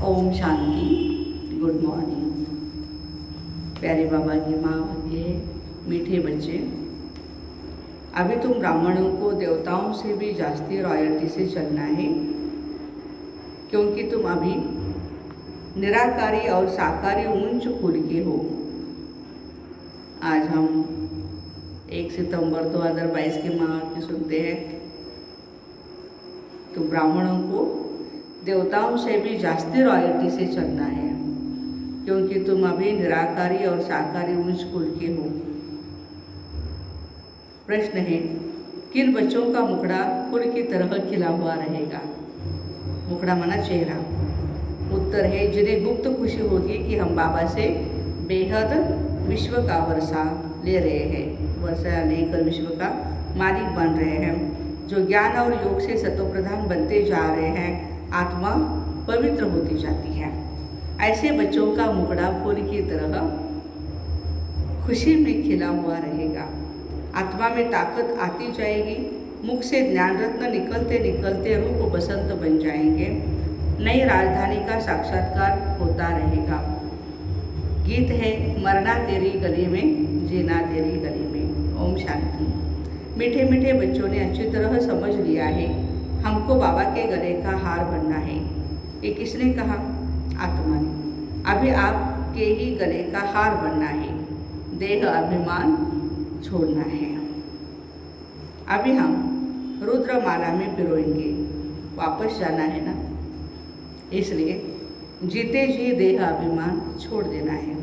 Om Shanti. Good morning प्यारे बाबा की माँ के मीठे बच्चे। अभी तुम ब्राह्मणों को देवताओं से भी जास्ती रॉयल्टी से चलना है, क्योंकि तुम अभी निराकारी और साकारी ऊंच कुल के हो। आज हम 1 सितंबर 2022 के माह की सुनते हैं। तो ब्राह्मणों को देवताओं से भी जास्ती रॉयल्टी से चलना है, क्योंकि तुम अभी निराकारी और साकारी ऊंच कुल के हो। प्रश्न है, किन बच्चों का मुखड़ा फूल की तरह खिला हुआ रहेगा? मुखड़ा माना चेहरा। उत्तर है, जिन्हें गुप्त खुशी होगी कि हम बाबा से बेहद विश्व का वर्षा ले रहे हैं, वर्षा लेकर विश्व का मालिक बन रहे हैं, जो ज्ञान और योग से सतोप्रधान बनते जा रहे हैं, आत्मा पवित्र होती जाती है। ऐसे बच्चों का मुखड़ा फूल की तरह खुशी में खिला हुआ रहेगा। आत्मा में ताकत आती जाएगी, मुख से ज्ञान रत्न निकलते निकलते रूप बसंत बन जाएंगे। नई राजधानी का साक्षात्कार होता रहेगा। गीत है, मरना तेरी गली में, जीना तेरी गली में। ओम शांति। मीठे मीठे बच्चों ने अच्छी तरह समझ लिया है, हमको बाबा के गले का हार बनना है। ये किसने कहा? आत्मा ने। अभी आपके ही गले का हार बनना है, देह अभिमान छोड़ना है। अभी हम रुद्रमाला में पिरोएंगे, वापस जाना है ना, इसलिए जीते जी देह अभिमान छोड़ देना है।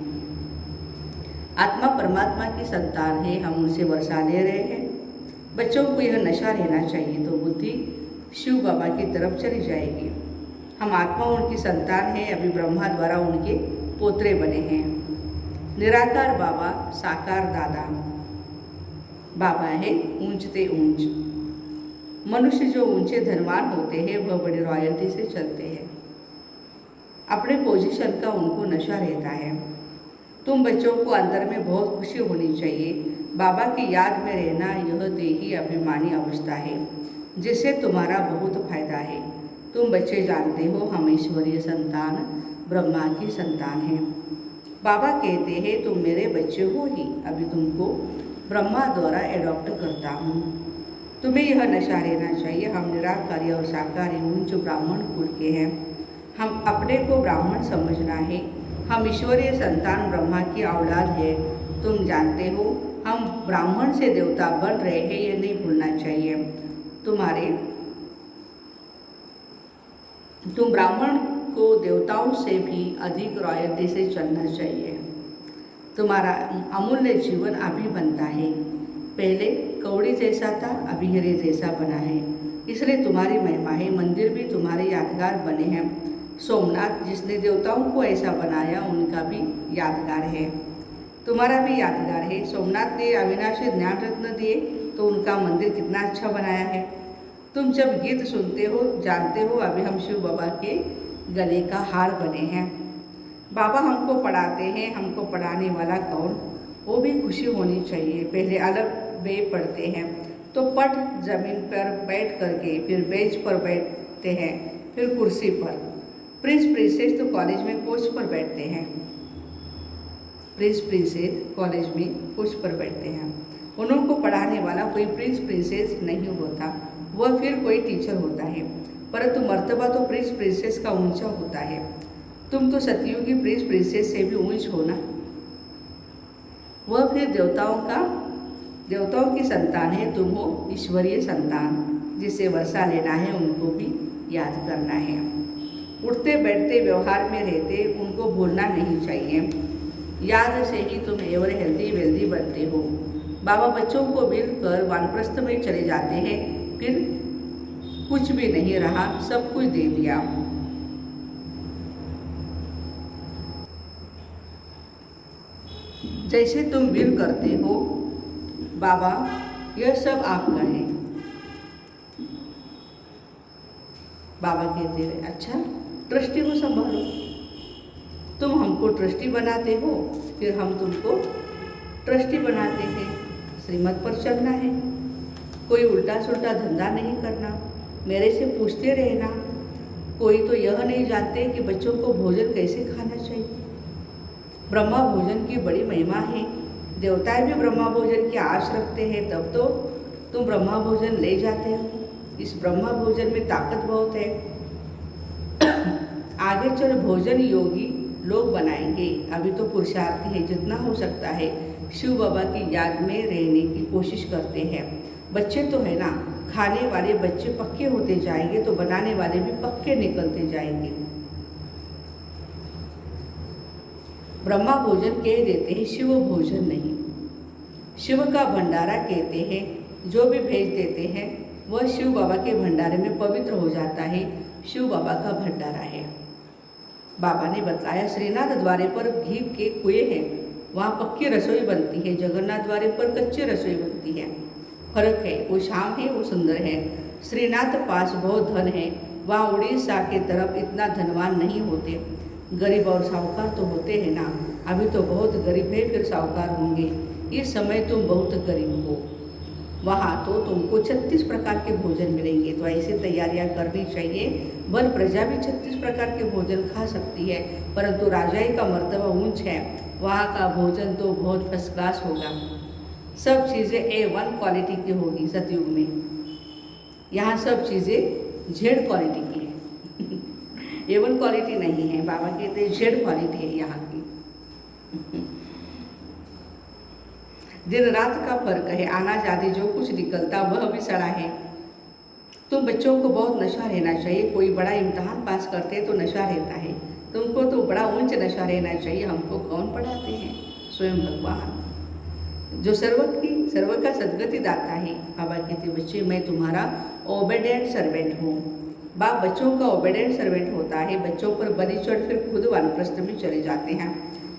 आत्मा परमात्मा की संतान है, हम उनसे वर्षा ले रहे हैं। बच्चों को यह नशा रहना चाहिए तो बुद्धि शिव बाबा की तरफ चली जाएगी। हम आत्मा उनकी संतान है, अभी ब्रह्मा द्वारा उनके पोतरे बने हैं। निराकार बाबा, साकार दादा बाबा है, ऊंचते ऊंच। मनुष्य जो ऊंचे धनवान होते हैं वह बड़ी रॉयल्टी से चलते हैं। अपने पोजीशन का उनको नशा रहता है। तुम बच्चों को अंदर में बहुत खुशी होनी चाहिए। बाबा की याद में रहना यह देही अभिमानी अवस्था है, जिससे तुम्हारा बहुत फायदा है। तुम बच्चे जानते हो हम ईश्वरीय संतान ब्रह्मा की संतान हैं। बाबा कहते हैं तुम मेरे बच्चे हो ही, अभी तुमको ब्रह्मा द्वारा एडॉप्ट करता हूँ। तुम्हें यह नशा रहना चाहिए, हम निराकारी और साकारी ऊंच ब्राह्मण कुल के हैं। हम अपने को ब्राह्मण समझना है, हम ईश्वरीय संतान ब्रह्मा की औलाद है। तुम जानते हो हम ब्राह्मण से देवता बन रहे हैं, ये नहीं भूलना चाहिए। तुम ब्राह्मण को देवताओं से भी अधिक रॉयल्टी से चलना चाहिए। तुम्हारा अमूल्य जीवन अभी बनता है। पहले कौड़ी जैसा था, अभी हीरे जैसा बना है, इसलिए तुम्हारी महिमा है। मंदिर भी तुम्हारे यादगार बने हैं। सोमनाथ जिसने देवताओं को ऐसा बनाया, उनका भी यादगार है, तुम्हारा भी यादगार है। सोमनाथ ने अविनाशी ज्ञान रत्न दिए तो उनका मंदिर कितना अच्छा बनाया है। तुम जब गीत सुनते हो जानते हो अभी हम शिव बाबा के गले का हार बने हैं। बाबा हमको पढ़ाते हैं, हमको पढ़ाने वाला कौन? वो भी खुशी होनी चाहिए। पहले अलग वे पढ़ते हैं तो पट जमीन पर बैठ करके, फिर बेंच पर बैठते हैं, फिर कुर्सी पर। प्रिंस प्रिंसेस तो कॉलेज में कोच पर बैठते हैं। प्रिंस प्रिंसेस कॉलेज में कोच पर बैठते हैं। उनको पढ़ाने वाला कोई प्रिंस प्रिंसेस नहीं होता, वह फिर कोई टीचर होता है। परंतु मर्तबा तो प्रिंस प्रिंसेस का ऊंचा होता है। तुम तो सतयुगी प्रिंस प्रिंसेस से भी ऊंच हो ना। वह फिर देवताओं की संतान है, तुम हो ईश्वरीय संतान। जिसे वर्षा लेना है उनको भी याद करना है। उठते बैठते व्यवहार में रहते उनको भूलना नहीं चाहिए। याद से ही तुम एवर हेल्दी वेल्दी बनते हो। बाबा बच्चों को मिलकर वानप्रस्थ में चले जाते हैं, फिर कुछ भी नहीं रहा, सब कुछ दे दिया। जैसे तुम विल करते हो, बाबा यह सब आपका है। बाबा कहते हैं अच्छा ट्रस्टी को संभालो। तुम हमको ट्रस्टी बनाते हो, फिर हम तुमको ट्रस्टी बनाते हैं। श्रीमत पर चलना है, कोई उल्टा सुल्टा धंधा नहीं करना, मेरे से पूछते रहना। कोई तो यह नहीं जानते कि बच्चों को भोजन कैसे खाना चाहिए। ब्रह्मा भोजन की बड़ी महिमा है, देवताएं भी ब्रह्मा भोजन की आश रखते हैं, तब तो तुम ब्रह्मा भोजन ले जाते हो। इस ब्रह्मा भोजन में ताकत बहुत है। आगे चल भोजन योगी लोग बनाएंगे, अभी तो पुरुषार्थी है, जितना हो सकता है शिव बाबा की याद में रहने की कोशिश करते हैं। बच्चे तो है ना, खाने वाले बच्चे पक्के होते जाएंगे तो बनाने वाले भी पक्के निकलते जाएंगे। ब्रह्मा भोजन कह देते हैं, शिव भोजन नहीं। शिव का भंडारा कहते हैं, जो भी भेज देते हैं वह शिव बाबा के भंडारे में पवित्र हो जाता है। शिव बाबा का भंडारा है। बाबा ने बताया, श्रीनाथ द्वारे पर घी के कुएं हैं, वहाँ पक्की रसोई बनती है। जगन्नाथ द्वारे पर कच्ची रसोई बनती है। फर्क है, वो शाम है, वो सुंदर है। श्रीनाथ पास बहुत धन है, वहाँ उड़ीसा के तरफ इतना धनवान नहीं होते। गरीब और साहूकार तो होते हैं ना, अभी तो बहुत गरीब है, फिर साहूकार होंगे। इस समय तुम बहुत गरीब हो। वहाँ तो तुमको 36 प्रकार के भोजन मिलेंगे, तो ऐसी तैयारियां करनी चाहिए। वन प्रजा भी 36 प्रकार के भोजन खा सकती है, परंतु राजाई का मर्तबा ऊंच है, वहाँ का भोजन तो बहुत फर्स्ट क्लास होगा। सब चीज़ें A1 क्वालिटी की होगी सतयुग में। यहाँ सब चीज़ें Z क्वालिटी की है। A1 क्वालिटी नहीं है, बाबा कहते हैं Z क्वालिटी है यहाँ की। दिन रात का फर्क है, अनाज आदि जो कुछ निकलता वह भी सड़ा है। तुम बच्चों को बहुत नशा रहना चाहिए। कोई बड़ा इम्तहान पास करते तो नशा रहता है, तुमको तो बड़ा ऊंच नशा रहना चाहिए। हमको कौन पढ़ाते हैं? स्वयं भगवान, जो सर्व का सदगति दाता है। बाबा कहते, बच्चे मैं तुम्हारा ओबेडेंट सर्वेंट हूँ। बाप बच्चों का ओबेडेंट सर्वेंट होता है। बच्चों पर बलि चढ़ फिर खुद वानप्रस्थ में चले जाते हैं।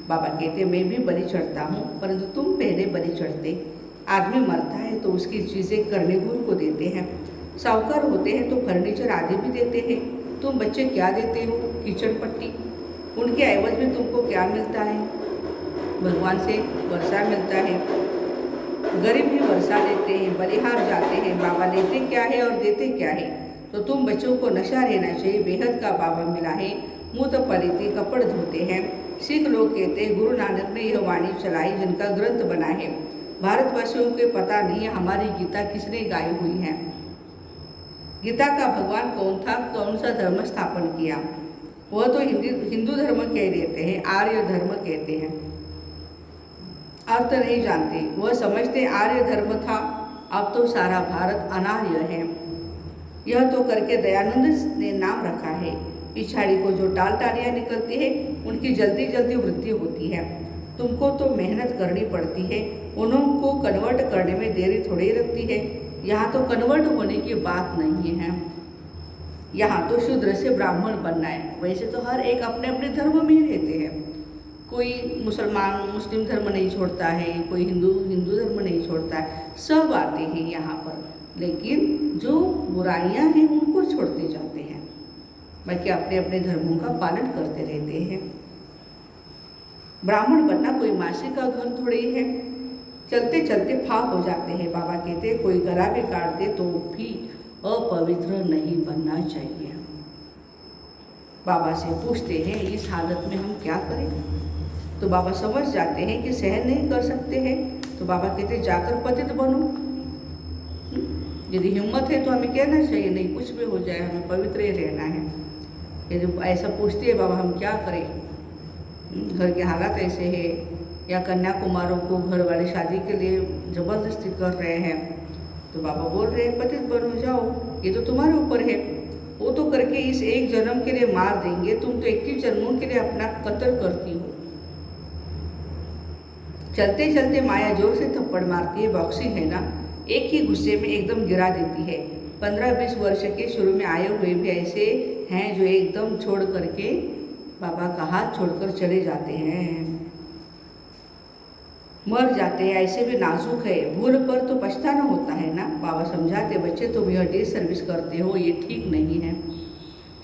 बाबा कहते, मैं भी बलि चढ़ता हूँ, परंतु तुम पहले बलि चढ़ते। आदमी मरता है तो उसकी चीज़ें कर्णिभूर को देते हैं। साहूकार होते हैं तो फर्नीचर आदि भी देते हैं। तुम बच्चे क्या देते हो? कीचड़ पट्टी। उनके एवज में तुमको क्या मिलता है? भगवान से वर्षा मिलता है। गरीब भी वर्षा लेते हैं, बलिहार जाते हैं। बाबा लेते क्या है और देते क्या है? तो तुम बच्चों को नशा रहना चाहिए। बेहद का बाबा मिला है, मुँह तो पलीते कपड़ धोते हैं। सिख लोग कहते हैं, गुरु नानक ने यह वाणी चलाई जिनका ग्रंथ बना है। भारतवासियों को पता नहीं है हमारी गीता किसने गाई हुई है। गीता का भगवान कौन था, कौन सा धर्म स्थापन किया? वह तो हिंदू धर्म कह देते हैं, आर्य धर्म कहते हैं। अर्थ नहीं जानते, वह समझते आर्य धर्म था। अब तो सारा भारत अनार्य है। यह तो करके दयानंद ने नाम रखा है। पिछाड़ी को जो टाल टालियाँ निकलती है उनकी जल्दी जल्दी वृद्धि होती है। तुमको तो मेहनत करनी पड़ती है, उनको कन्वर्ट करने में देरी थोड़ी लगती है। यहाँ तो कन्वर्ट होने की बात नहीं है, यहाँ तो शूद्र से ब्राह्मण बनना है। वैसे तो हर एक अपने अपने धर्म में ही रहते हैं। कोई मुस्लिम धर्म नहीं छोड़ता है, कोई हिंदू धर्म नहीं छोड़ता है। सब आते हैं यहाँ पर, लेकिन जो बुराइयाँ हैं उनको छोड़ते जाते हैं, बाकी अपने अपने धर्मों का पालन करते रहते हैं। ब्राह्मण बनना कोई मासी का घर थोड़ी है। चलते चलते फाक हो जाते हैं। बाबा कहते, कोई गला भी काट दे तो भी अपवित्र नहीं बनना चाहिए। बाबा से पूछते हैं, इस हालत में हम क्या करें? तो बाबा समझ जाते हैं कि सहन नहीं कर सकते हैं। तो बाबा कहते, जाकर पतित बनो। यदि हिम्मत है तो हमें कहना चाहिए, नहीं कुछ भी हो जाए हमें पवित्र ही रहना है। यदि ऐसा पूछते हैं, बाबा हम क्या करें, घर के हालात ऐसे है, या कन्याकुमारों को घर वाले शादी के लिए ज़बरदस्ती कर रहे हैं, तो बाबा बोल रहे हैं पतित बनो, जाओ, ये तो तुम्हारे ऊपर है। वो तो करके इस एक जन्म के लिए मार देंगे, तुम तो 21 जन्मों के लिए अपना कत्ल करती हो। चलते चलते माया जोर से थप्पड़ मारती है। बॉक्सिंग है ना, एक ही गुस्से में एकदम गिरा देती है। 15-20 वर्ष के शुरू में आए हुए भी ऐसे हैं जो एकदम छोड़ करके बाबा का हाथ छोड़कर चले जाते हैं, मर जाते हैं। ऐसे भी नाजुक है, भूल पर तो पछताना होता है ना। बाबा समझाते, बच्चे तुम यह डिस सर्विस करते हो, ये ठीक नहीं है।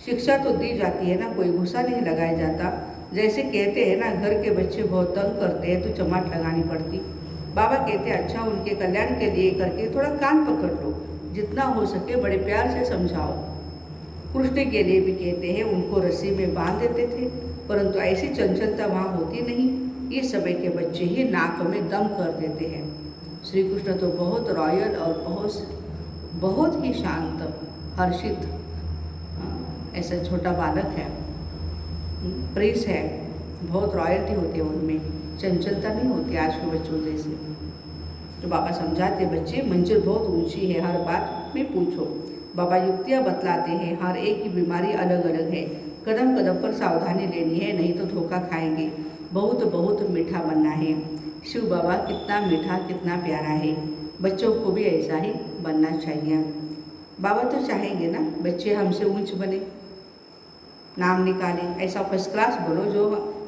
शिक्षा तो दी जाती है ना, कोई गुस्सा नहीं लगाया जाता। जैसे कहते हैं ना, घर के बच्चे बहुत तंग करते हैं तो चमाट लगानी पड़ती। बाबा कहते, अच्छा उनके कल्याण के लिए करके थोड़ा कान पकड़ लो, जितना हो सके बड़े प्यार से समझाओ। कृष्ण के लिए भी कहते हैं उनको रस्सी में बांध देते थे, परंतु ऐसी चंचलता वहाँ होती नहीं। ये समय के बच्चे ही नाक में दम कर देते हैं। श्री कृष्ण तो बहुत रॉयल और बहुत ही शांत, हर्षित ऐसा छोटा बालक है, प्रिंस है, बहुत रॉयल्टी होती है उनमें, चंचलता नहीं होती आज के बच्चों जैसे। तो बाबा समझाते बच्चे मंजिल बहुत ऊंची है, हर बात में पूछो। बाबा युक्तियाँ बतलाते हैं, हर एक की बीमारी अलग अलग है, कदम कदम पर सावधानी लेनी है, नहीं तो धोखा खाएंगे। बहुत बहुत मीठा बनना है। शिव बाबा कितना मीठा, कितना प्यारा है। बच्चों को भी ऐसा ही बनना चाहिए। बाबा तो चाहेंगे ना बच्चे हमसे ऊंच बने, नाम निकाले, ऐसा फर्स्ट क्लास बोलो जो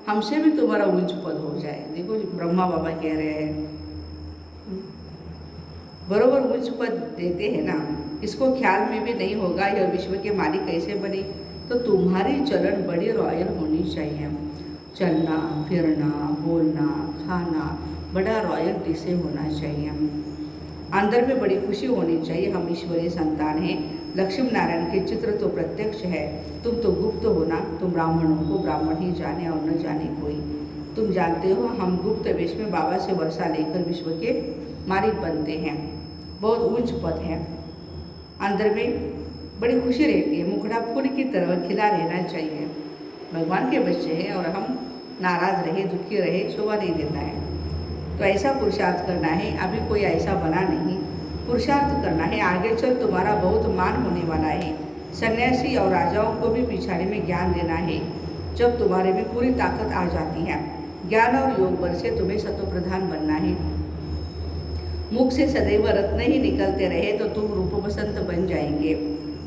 हमसे भी तुम्हारा ऊंच पद हो जाए। देखो ब्रह्मा बाबा कह रहे हैं, बरोबर ऊंच पद देते हैं ना। इसको ख्याल में भी नहीं होगा यह विश्व के मालिक कैसे बने। तो तुम्हारी चलन बड़ी रॉयल होनी चाहिए। चलना फिरना बोलना खाना बड़ा रॉयल्टी से होना चाहिए। अंदर में बड़ी खुशी होनी चाहिए, हम ईश्वरीय संतान हैं। लक्ष्मी नारायण के चित्र तो प्रत्यक्ष है, तुम तो गुप्त हो ना। तुम ब्राह्मणों को ब्राह्मण ही जाने और न जाने कोई। तुम जानते हो हम गुप्त वेश में बाबा से वर्षा लेकर विश्व के मालिक बनते हैं। बहुत ऊंच पद है, अंदर में बड़ी खुशी रहती है। मुखड़ा फूल की तरह खिला रहना चाहिए। भगवान के बच्चे हैं और हम नाराज रहे दुखी रहे शोभा नहीं देता है। तो ऐसा पुरुषार्थ करना है, अभी कोई ऐसा बना नहीं, पुरुषार्थ करना है। आगे चल तुम्हारा बहुत मान होने वाला है। सन्यासी और राजाओं को भी पिछाड़ी में ज्ञान देना है। जब तुम्हारे में पूरी ताकत आ जाती है, ज्ञान और योग बल से तुम्हें सत्वप्रधान बनना है। मुख से सदैव रत्न ही निकलते रहे तो तुम रूप बसंत बन जाएंगे,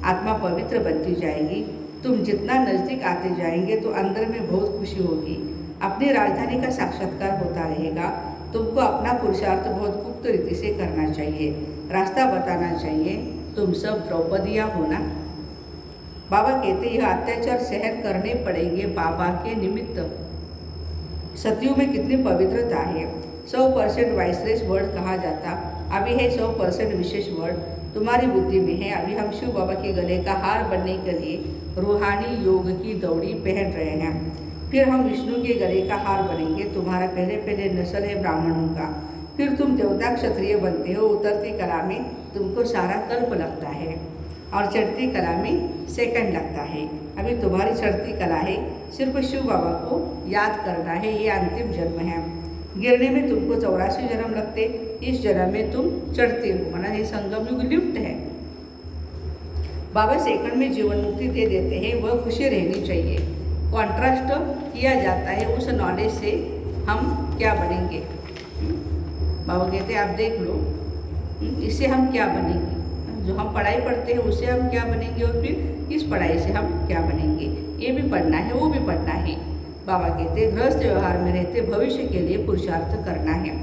आत्मा पवित्र बनती जाएगी। तुम जितना नज़दीक आते जाएंगे तो अंदर में बहुत खुशी होगी। अपनी राजधानी का साक्षात्कार होता रहेगा। तुमको अपना पुरुषार्थ बहुत गुप्त रीति से करना चाहिए, रास्ता बताना चाहिए। तुम सब द्रौपदियाँ हो ना। बाबा कहते यह अत्याचार सहन करने पड़ेंगे बाबा के निमित्त। सतयुग में कितनी पवित्रता है। 100% वाइसलेस वर्ड कहा जाता, अभी है 100% विशेष वर्ड तुम्हारी बुद्धि में है। अभी हम शिव बाबा के गले का हार बनने के लिए रूहानी योग की दौड़ी पहन रहे हैं। फिर हम विष्णु के गले का हार बनेंगे। तुम्हारा पहले नस्ल है ब्राह्मणों का, फिर तुम देवता क्षत्रिय बनते हो। उतरती कला में तुमको सारा कल्प लगता है और चढ़ती कला में सेकंड लगता है। अभी तुम्हारी चढ़ती कला है, सिर्फ शिव बाबा को याद करना है। ये अंतिम जन्म है। गिरने में तुमको 84 जन्म लगते, इस जन्म में तुम चढ़ते हो। माना ये संगम युग लिफ्ट है। बाबा सेकंड में जीवन मुक्ति दे देते हैं, वह खुशी रहनी चाहिए। कॉन्ट्रास्ट किया जाता है उस नॉलेज से हम क्या बनेंगे। बाबा कहते हैं आप देख लो, इससे हम क्या बनेंगे। जो हम पढ़ाई पढ़ते हैं उससे हम क्या बनेंगे, और फिर इस पढ़ाई से हम क्या बनेंगे। ये भी पढ़ना है, वो भी पढ़ना है। बाबा कहते हैं गृहस्थ व्यवहार में रहते भविष्य के लिए पुरुषार्थ करना है।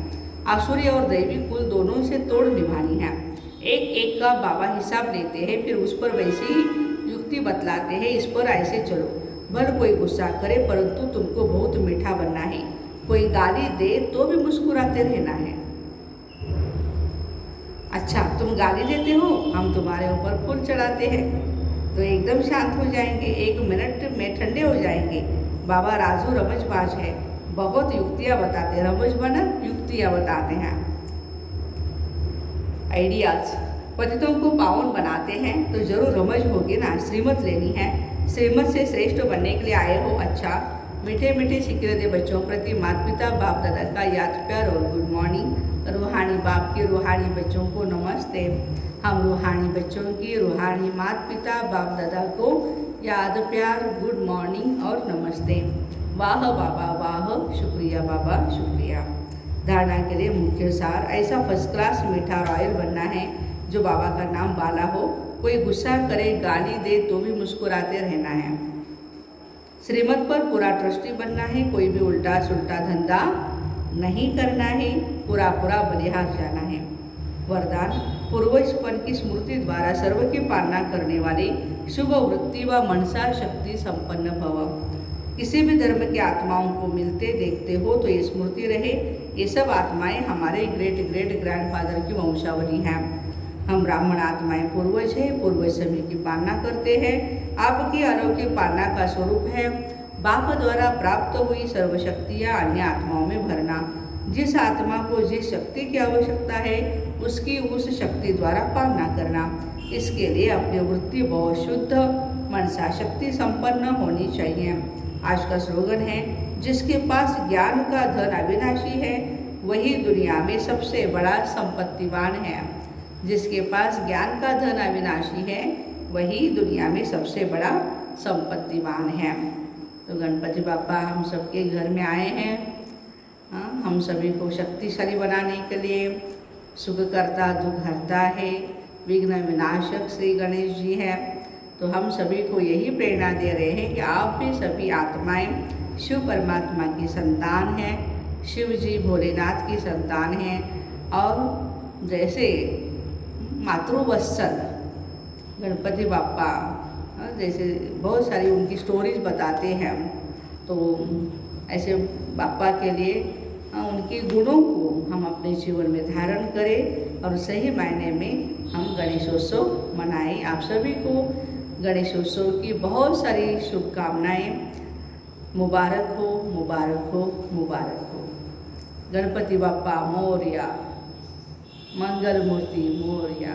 आसुरी और दैवी कुल दोनों से तोड़ निभानी है। एक एक का बाबा हिसाब लेते हैं, फिर उस पर वैसी ही युक्ति बतलाते हैं। इस पर ऐसे चलो, भले कोई गुस्सा करे परंतु तुमको बहुत मीठा बनना है। कोई गाली दे तो भी मुस्कुराते रहना है। अच्छा तुम गाली देते हो, हम तुम्हारे ऊपर फूल चढ़ाते हैं तो एकदम शांत हो जाएंगे, 1 मिनट में ठंडे हो जाएंगे। बाबा राजू रमजबाज है, बहुत युक्तियाँ बताते हैं। रमज बना युक्तियाँ बताते हैं, आइडियाज। पतितों को पावन बनाते हैं तो जरूर रमज होगी ना। श्रीमत लेनी है, श्रीमत से श्रेष्ठ बनने के लिए आए हो। अच्छा मीठे मीठे सिक्के दे बच्चों प्रति माता पिता बाप दादा का याद प्यार और गुड मॉर्निंग। रूहानी बाप के रूहानी बच्चों को नमस्ते। हम रूहानी बच्चों की रूहानी माता पिता बाप दादा को याद प्यार गुड मॉर्निंग और नमस्ते। वाह बाबा वाह, शुक्रिया बाबा शुक्रिया। धारणा के लिए मुख्य सार, ऐसा फर्स्ट क्लास मीठा रॉयल बनना है जो बाबा का नाम बाला हो। कोई गुस्सा करे गाली दे तो भी मुस्कुराते रहना है। श्रीमत पर पूरा ट्रस्टी बनना है। कोई भी उल्टा सुल्टा धंधा नहीं करना है। पूरा बलिहार जाना है। वरदान, पूर्वजपन की स्मृति द्वारा सर्व की पालना करने वाले शुभ वृत्ति व मनसा शक्ति संपन्न भव। किसी भी धर्म की आत्माओं को मिलते देखते हो तो ये स्मृति रहे, ये सब आत्माएं हमारे ग्रेट ग्रैंडफादर की वंशावली हैं। हम ब्राह्मण आत्माएं पूर्वज हैं, पूर्वज सभी की पालना करते हैं। आपकी अलौकिक पालना का स्वरूप है बाप द्वारा प्राप्त हुई सर्वशक्तियाँ अन्य आत्माओं में भरना। जिस आत्मा को जिस शक्ति की आवश्यकता है उसकी उस शक्ति द्वारा पालना करना। इसके लिए अपनी वृत्ति बहुत शुद्ध मनसा शक्ति संपन्न होनी चाहिए। आज का स्लोगन है, जिसके पास ज्ञान का धन अविनाशी है वही दुनिया में सबसे बड़ा संपत्तिवान है। जिसके पास ज्ञान का धन अविनाशी है वही दुनिया में सबसे बड़ा संपत्तिवान है। तो गणपति बापा हम सबके घर में आए हैं, हम सभी को शक्तिशाली बनाने के लिए। सुख करता दुख हरता है, विघ्न विनाशक श्री गणेश जी हैं। तो हम सभी को यही प्रेरणा दे रहे हैं कि आप भी सभी आत्माएं शिव परमात्मा की संतान हैं, शिव जी भोलेनाथ की संतान हैं। और जैसे मातृवत्सल गणपति बापा जैसे बहुत सारी उनकी स्टोरीज बताते हैं, तो ऐसे बापा के लिए उनके गुणों को हम अपने जीवन में धारण करें और सही मायने में हम गणेशोत्सव मनाएं। आप सभी को गणेशोत्सव की बहुत सारी शुभकामनाएं। मुबारक हो, मुबारक हो, मुबारक हो। गणपति बापा मोरया, मंगल मूर्ति मोरया।